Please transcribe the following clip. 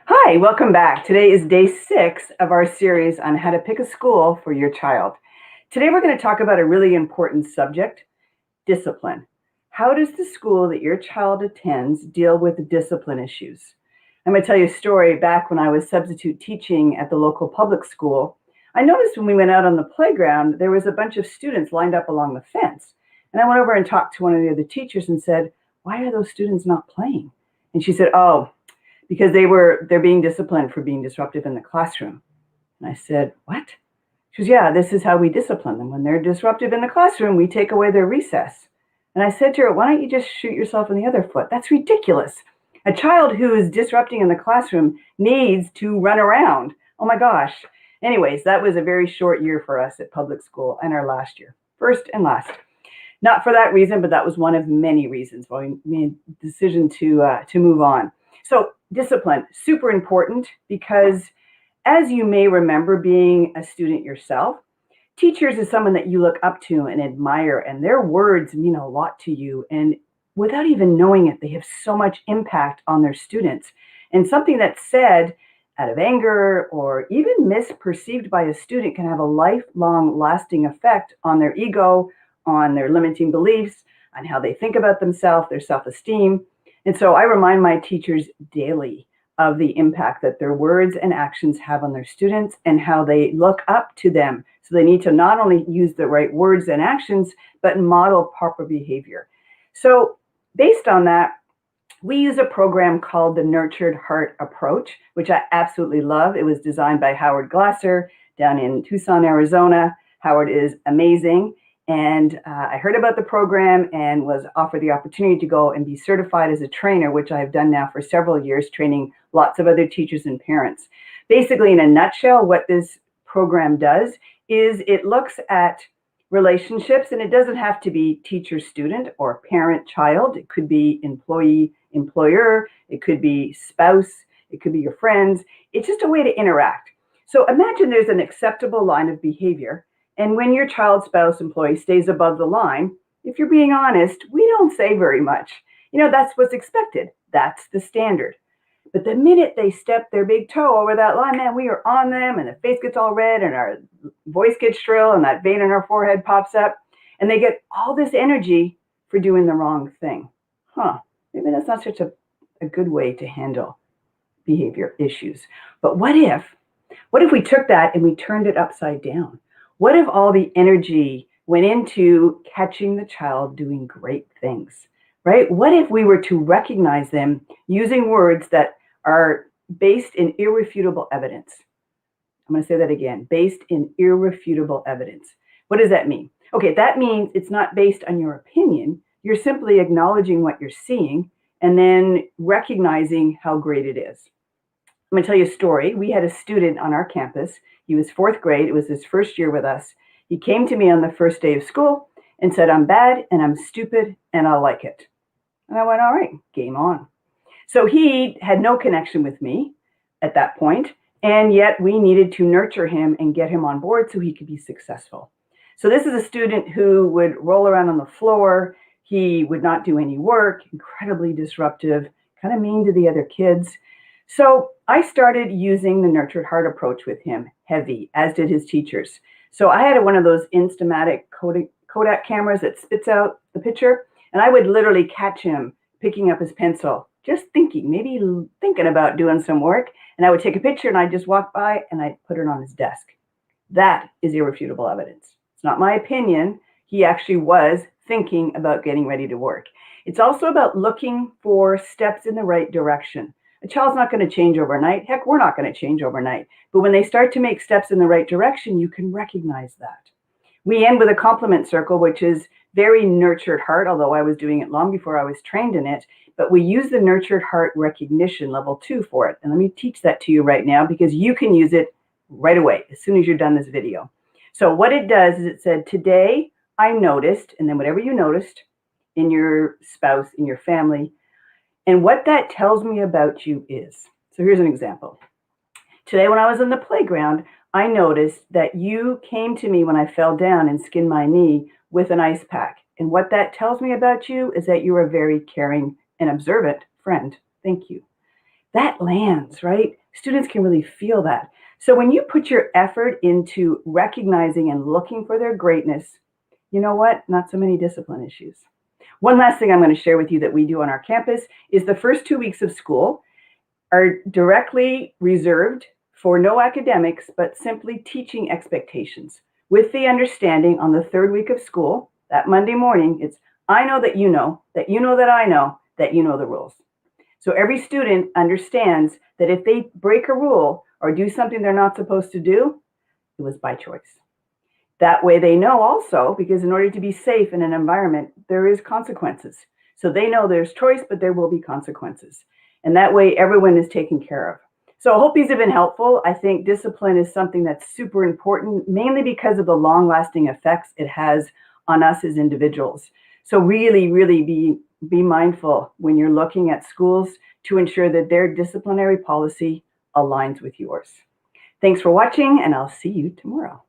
Hi, welcome back. Today is day 6 of our series on how to pick a school for your child. Today we're going to talk about a really important subject, discipline. How does the school that your child attends deal with discipline issues? I'm going to tell you a story. Back when I was substitute teaching at the local public school, I noticed when we went out on the playground, there was a bunch of students lined up along the fence. And I went over and talked to one of the other teachers and said, "Why are those students not playing?" And she said, "Oh, because they're being disciplined for being disruptive in the classroom." And I said, "What?" She goes, "Yeah, this is how we discipline them. When they're disruptive in the classroom, we take away their recess." And I said to her, "Why don't you just shoot yourself in the other foot? That's ridiculous. A child who is disrupting in the classroom needs to run around. Oh my gosh." Anyways, that was a very short year for us at public school and our last year, first and last. Not for that reason, but that was one of many reasons why we made the decision to move on. So discipline, super important, because as you may remember being a student yourself, teachers is someone that you look up to and admire, and their words mean a lot to you. And without even knowing it, they have so much impact on their students. And something that's said out of anger or even misperceived by a student can have a lifelong lasting effect on their ego, on their limiting beliefs, on how they think about themselves, their self-esteem. And so I remind my teachers daily of the impact that their words and actions have on their students and how they look up to them. So they need to not only use the right words and actions, but model proper behavior. So based on that, we use a program called the Nurtured Heart Approach, which I absolutely love. It was designed by Howard Glasser down in Tucson, Arizona. Howard is amazing. And I heard about the program and was offered the opportunity to go and be certified as a trainer, which I have done now for several years, training lots of other teachers and parents. Basically, in a nutshell, what this program does is it looks at relationships, and it doesn't have to be teacher-student or parent-child. It could be employee-employer. It could be spouse. It could be your friends. It's just a way to interact. So imagine there's an acceptable line of behavior. And when your child, spouse, employee stays above the line, if you're being honest, we don't say very much. That's what's expected. That's the standard. But the minute they step their big toe over that line, man, we are on them, and the face gets all red and our voice gets shrill and that vein in our forehead pops up, and they get all this energy for doing the wrong thing. Maybe that's not such a good way to handle behavior issues. But what if we took that and we turned it upside down? What if all the energy went into catching the child doing great things, right? What if we were to recognize them using words that are based in irrefutable evidence? I'm going to say that again, based in irrefutable evidence. What does that mean? Okay, that means it's not based on your opinion. You're simply acknowledging what you're seeing and then recognizing how great it is. I'm going to tell you a story. We had a student on our campus. He was 4th grade. It was his first year with us. He came to me on the first day of school and said, "I'm bad and I'm stupid and I like it." And I went, "All right, game on." So he had no connection with me at that point, and yet we needed to nurture him and get him on board so he could be successful. So this is a student who would roll around on the floor. He would not do any work, incredibly disruptive, kind of mean to the other kids. So I started using the Nurtured Heart approach with him, heavy, as did his teachers. So I had one of those Instamatic Kodak cameras that spits out the picture, and I would literally catch him picking up his pencil, just maybe thinking about doing some work, and I would take a picture and I'd just walk by and I'd put it on his desk. That is irrefutable evidence. It's not my opinion. He actually was thinking about getting ready to work. It's also about looking for steps in the right direction. A child's not going to change overnight. Heck, we're not going to change overnight. But when they start to make steps in the right direction, you can recognize that. We end with a compliment circle, which is very Nurtured Heart, although I was doing it long before I was trained in it. But we use the Nurtured Heart recognition level 2 for it. And let me teach that to you right now, because you can use it right away as soon as you're done this video. So what it does is it said, "Today I noticed," and then whatever you noticed in your spouse, in your family, and what that tells me about you is. So here's an example. Today when I was in the playground, I noticed that you came to me when I fell down and skinned my knee with an ice pack. And what that tells me about you is that you're a very caring and observant friend. Thank you. that lands, right? Students can really feel that. So when you put your effort into recognizing and looking for their greatness, you know what? Not so many discipline issues. One last thing I'm going to share with you that we do on our campus is the first 2 weeks of school are directly reserved for no academics, but simply teaching expectations with the understanding on the third week of school, that Monday morning, it's I know that you know that I know that you know the rules. So every student understands that if they break a rule or do something they're not supposed to do, it was by choice. That way they know also, because in order to be safe in an environment, there is consequences. So they know there's choice, but there will be consequences. And that way everyone is taken care of. So I hope these have been helpful. I think discipline is something that's super important, mainly because of the long-lasting effects it has on us as individuals. So really, really be mindful when you're looking at schools to ensure that their disciplinary policy aligns with yours. Thanks for watching, and I'll see you tomorrow.